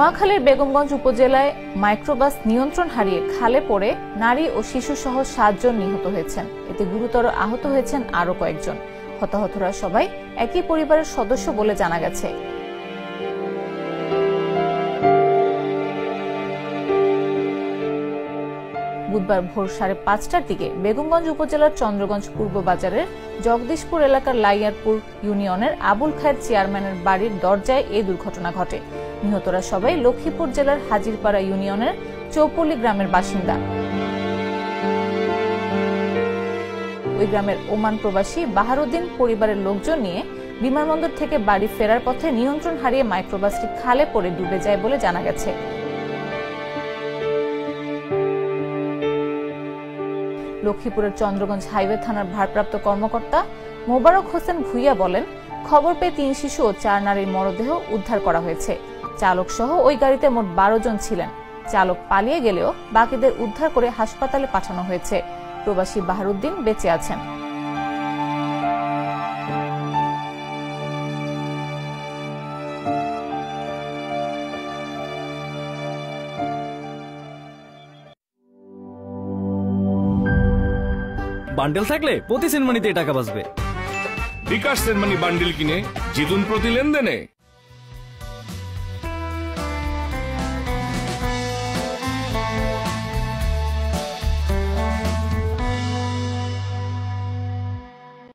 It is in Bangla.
নোয়াখালীর বেগমগঞ্জ উপজেলায় মাইক্রোবাস নিয়ন্ত্রণ হারিয়ে খালে পড়ে নারী ও শিশুসহ 7 জন নিহত হয়েছেন। এতে গুরুতর আহত হয়েছেন আরও কয়েকজন। হতাহতরা সবাই একই পরিবারের সদস্য বলে জানা গেছে। বুধবার ভোর 5:30টার দিকে বেগমগঞ্জ উপজেলার চন্দ্রগঞ্জ পূর্ব বাজারের জগদীশপুর এলাকার লাইয়ারপুর ইউনিয়নের আবুল খায়ের চেয়ারম্যানের বাড়ির দরজায় এই দুর্ঘটনা ঘটে। নিহতরা সবাই লক্ষ্মীপুর জেলার হাজিরপাড়া ইউনিয়নের চৌপল্লী গ্রামের বাসিন্দা। ওই গ্রামের ওমান প্রবাসী বাহারুদ্দিন পরিবারের লোকজন নিয়ে বিমানবন্দর থেকে বাড়ি ফেরার পথে নিয়ন্ত্রণ হারিয়ে মাইক্রোবাসটি খালে পড়ে ডুবে যায় বলে জানা গেছে। লক্ষ্মীপুরের চন্দ্রগঞ্জ হাইওয়ে থানার ভারপ্রাপ্ত কর্মকর্তা মোবারক হোসেন ভুইয়া বলেন, খবর পেয়ে 3 শিশু ও 4 নারীর মরদেহ উদ্ধার করা হয়েছে। চালক সহ ওই গাড়িতে মোট 12 জন ছিলেন। চালক পালিয়ে গেলেও বাকিদের উদ্ধার করে হাসপাতালে পাঠানো হয়েছে। প্রবাসী বাহারুদ্দিন বেঁচে আছেন। বান্ডেল থাকলে প্রতি সেনমানিতে টাকা বাঁচবে। বিকাশ সেনমানি বান্ডেল কিনে জিতুন প্রতি লেনদেনে।